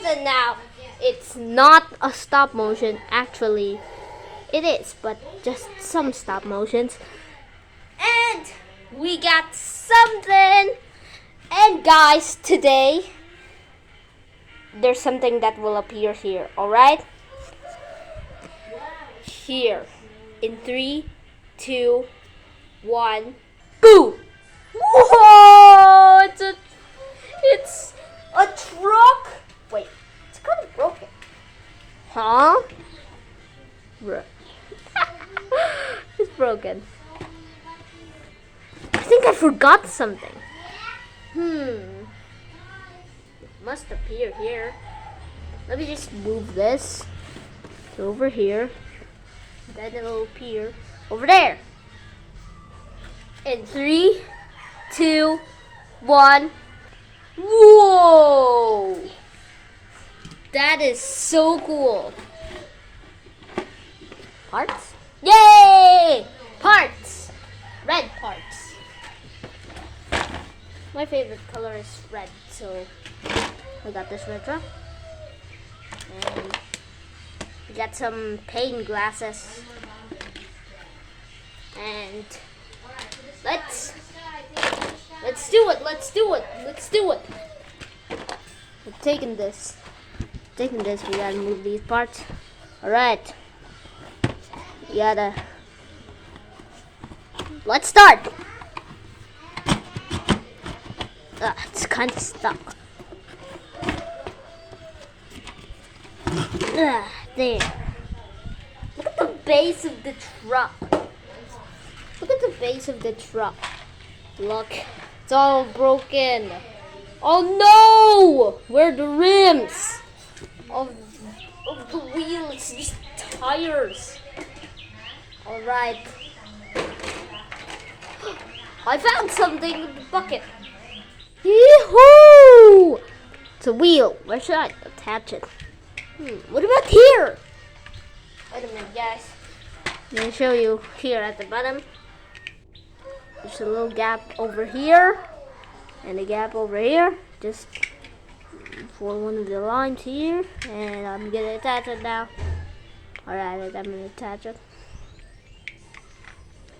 something now. It's not a stop motion. Actually, it is, but just some stop motions. And we got something. And guys, today, there's something that will appear here, alright? Here. In 3, 2, 1, boom! Whoa! It's a truck. Wait, it's kind of broken. Huh? It's broken. I think I forgot something. It must appear here. Let me just move this to over here. Then it'll appear over there. In 3, 2, 1. Whoa! That is so cool. Parts? Yay! Parts! Red parts. My favorite color is red, so I got this red truck. And we got some paint glasses. And let's do it. We're taking this. We gotta move these parts. Alright. We gotta. Let's start. It's kind of stuck. There. Look at the base of the truck. Look, it's all broken. Oh no! Where are the rims of the wheels? These tires. Alright. I found something in the bucket. Yee-hoo! It's a wheel. Where should I attach it? What about here? Wait a minute, guys. Let me show you here at the bottom. There's a little gap over here and a gap over here, just for one of the lines here. And I'm gonna attach it now. Alright, I'm gonna attach it.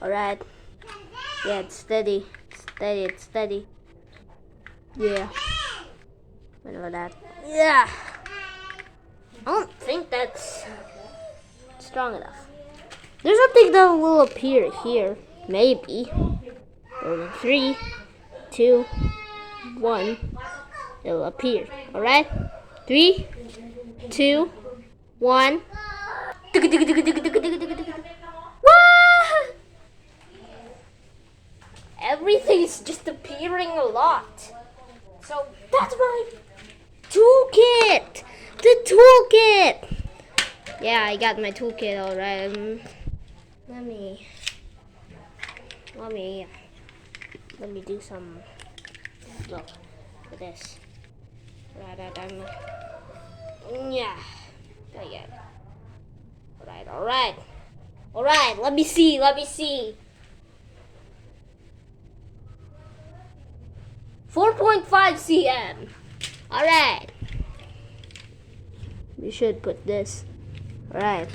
Alright. Yeah, it's steady. It's steady. Yeah. What about that? Yeah. I don't think that's strong enough. There's something that will appear here. Maybe. In 3, 2, 1. It'll appear. Alright? 3, 2, 1. Everything's just appearing a lot. So that's my toolkit. The toolkit. Yeah, I got my toolkit alright. Let me do some. Look at this. Yeah, I get it. Alright. Let me see. 4.5 cm. Alright. We should put this. Alright.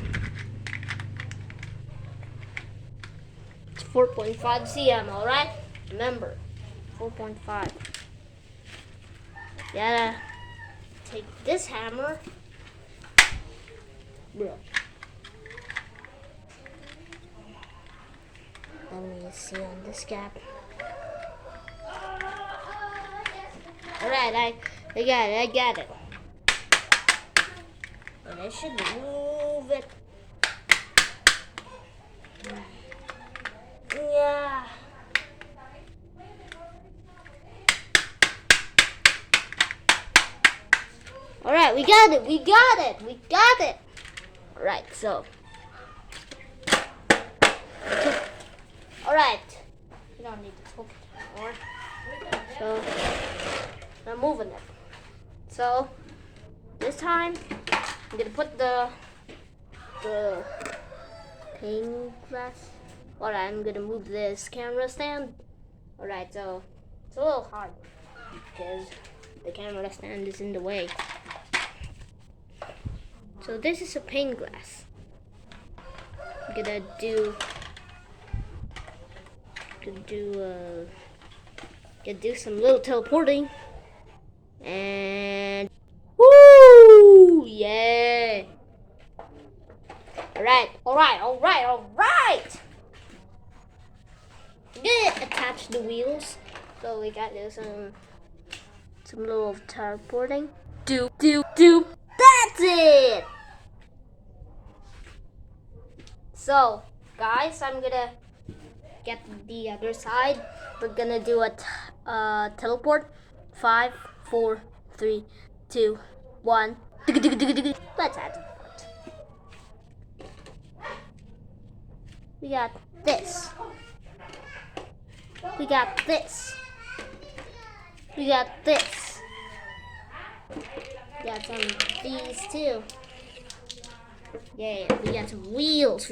It's 4.5 cm, alright? Remember, 4.5. Gotta take this hammer. Let me see on this gap. Alright, I got it. And I should move it. Yeah. Alright, we got it. Alright, so. Alright. We don't need to talk anymore. So, I'm moving it. So, this time, I'm gonna put the pane glass. Alright, I'm gonna move this camera stand. Alright, so it's a little hard because the camera stand is in the way. So this is a pane glass. I'm gonna do some little teleporting, and woo, yeah. All right. I'm gonna attach the wheels, so we got to do some little teleporting. Do. That's it. So, guys, I'm gonna get the other side. We're gonna do a teleport. 5, 4, 3, 2, 1. Let's add teleport. We got this. We got this. We got this. We got some of these too. Yeah, we got some wheels.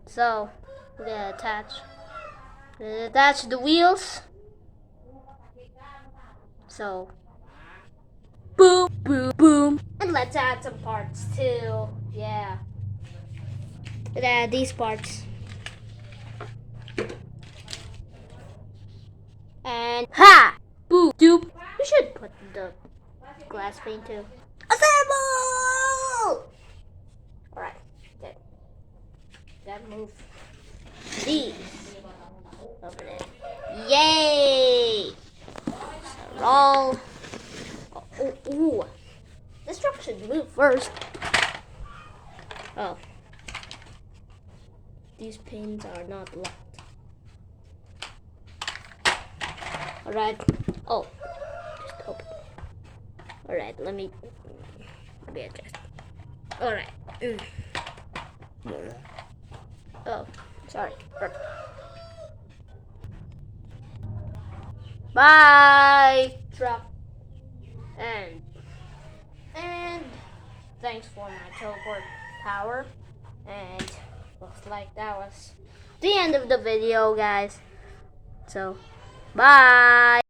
So, we're gonna attach the wheels. So, boom, boom, boom. And let's add some parts too. Yeah. Let's add these parts. And ha! Boop, doop. We should put the glass pane too. Assemble! Alright, good. Gotta move these over there. Yay! Roll. Ooh. This truck should move first. Oh. These pins are not locked. Alright. Oh. Just open. Alright, let me adjust. Alright. Oh, sorry. Bye, truck. And thanks for my teleport power. And looks like that was the end of the video, guys. So, bye.